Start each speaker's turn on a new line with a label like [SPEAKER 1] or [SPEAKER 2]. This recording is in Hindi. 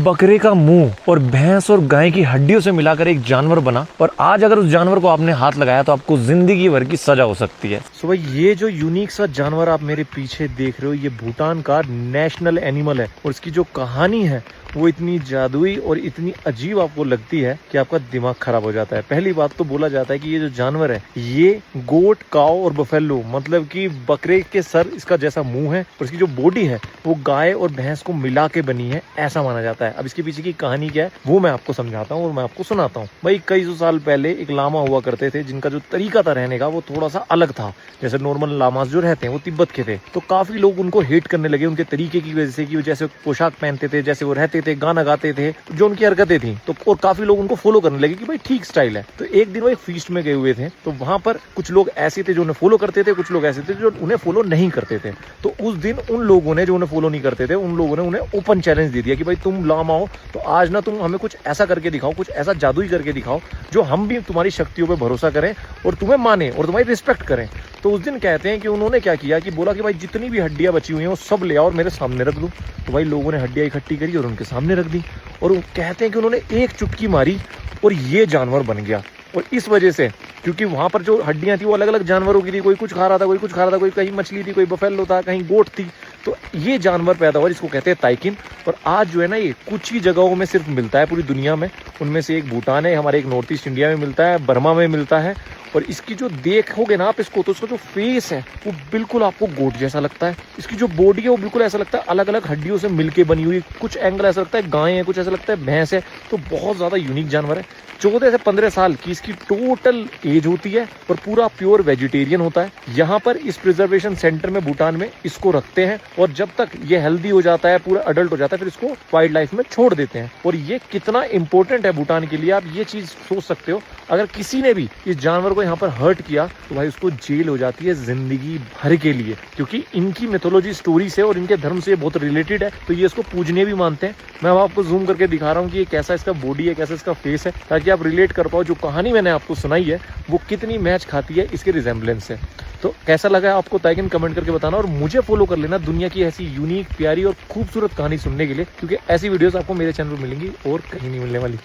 [SPEAKER 1] बकरे का मुंह और भैंस और गाय की हड्डियों से मिलाकर एक जानवर बना, और आज अगर उस जानवर को आपने हाथ लगाया तो आपको जिंदगी भर की सजा हो सकती है। सो भाई, ये जो यूनिक सा जानवर आप मेरे पीछे देख रहे हो, ये भूटान का नेशनल एनिमल है, और इसकी जो कहानी है वो इतनी जादुई और इतनी अजीब आपको लगती है कि आपका दिमाग खराब हो जाता है। पहली बात तो बोला जाता है कि ये जो जानवर है ये गोट, काऊ और बफेलो, मतलब कि बकरे के सर इसका जैसा मुंह है, और इसकी जो बॉडी है वो गाय और भैंस को मिला के बनी है, ऐसा माना जाता है। अब इसके पीछे की कहानी क्या है वो मैं आपको समझाता हूँ और मैं आपको सुनाता हूँ। भाई, कई सौ साल पहले एक लामा हुआ करते थे जिनका जो तरीका था रहने का वो थोड़ा सा अलग था। जैसे नॉर्मल लामास जो रहते हैं वो तिब्बत के थे, तो काफी लोग उनको हेट करने लगे उनके तरीके की वजह से, कि वो जैसे पोशाक पहनते थे, जैसे वो रहते थे, गाना गाते थे, जो उनकी हरकतें थी, तो और काफी लोग उनको फॉलो करने लगे कि भाई ठीक स्टाइल है। तो एक दिन वो एक फीस्ट में गए हुए थे, तो वहां पर कुछ लोग ऐसे थे जो उन्हें फॉलो करते थे, कुछ लोग ऐसे थे जो उन्हें फॉलो नहीं करते थे। तो उस दिन उन लोगों ने, जो उन्हें फॉलो नहीं करते थे, उन लोगों ने उन्हें ओपन चैलेंज दे दिया कि भाई तुम लामा हो तो आज ना तुम हमें कुछ ऐसा करके दिखाओ, कुछ ऐसा जादुई करके दिखाओ जो हम भी तुम्हारी शक्तियों पे भरोसा करें और तुम्हें माने और तुम्हारी रिस्पेक्ट करें। तो उस दिन कहते हैं कि उन्होंने क्या किया कि बोला कि भाई जितनी भी हड्डियां बची हुई हैं वो सब ले आओ और मेरे सामने रख दो। तो भाई लोगों ने हड्डियां इकट्ठी करी और उनके सामने रख दी, और वो कहते हैं कि उन्होंने एक चुटकी मारी और ये जानवर बन गया। और इस वजह से, क्योंकि वहां पर जो हड्डियां थी वो अलग अलग जानवरों की थी, कोई कुछ खा रहा था, कोई कुछ खा रहा था, कोई कहीं मछली थी, कोई बफेलो था, कहीं गोट थी, तो ये जानवर पैदा हुआ जिसको कहते हैं ताइकिन। और आज जो है ना ये कुछ ही जगहों में सिर्फ मिलता है पूरी दुनिया में। उनमें से एक भूटान है, हमारे एक नॉर्थ ईस्ट इंडिया में मिलता है, बर्मा में मिलता है। और इसकी जो देखोगे ना आप इसको, तो इसका जो फेस है वो बिल्कुल आपको गोट जैसा लगता है। इसकी जो बॉडी है वो बिल्कुल ऐसा लगता है अलग अलग हड्डियों से मिलके बनी हुई, कुछ एंगल ऐसा लगता है गाय है, कुछ ऐसा लगता है भैंस है। तो बहुत ज्यादा यूनिक जानवर है। 14 से 15 साल की इसकी टोटल एज होती है और पूरा प्योर वेजिटेरियन होता है। यहाँ पर इस प्रिजर्वेशन सेंटर में भूटान में इसको रखते हैं, और जब तक ये हेल्दी हो जाता है, पूरा अडल्ट हो जाता है, फिर इसको वाइल्ड लाइफ में छोड़ देते हैं। और ये कितना इंपॉर्टेंट है भूटान के लिए, आप ये चीज सोच सकते हो। अगर किसी ने भी इस जानवर को यहाँ पर हर्ट किया तो भाई उसको जेल हो जाती है जिंदगी भर के लिए, क्योंकि इनकी मिथोलॉजी स्टोरी से और इनके धर्म से बहुत रिलेटेड है, तो ये इसको पूजनीय भी मानते हैं। मैं आपको जूम करके दिखा रहा हूँ कि ये कैसा इसका बॉडी है, कैसा इसका फेस है, ताकि आप रिलेट कर पाओ जो कहानी मैंने आपको सुनाई है वो कितनी मैच खाती है इसके रिजेम्बलेंस से। तो कैसा लगा आपको ताइकिन कमेंट करके बताना, और मुझे फॉलो कर लेना दुनिया की ऐसी यूनिक, प्यारी और खूबसूरत कहानी सुनने के लिए, क्योंकि ऐसी वीडियोस आपको मेरे चैनल पर मिलेंगी और कहीं नहीं मिलने वाली।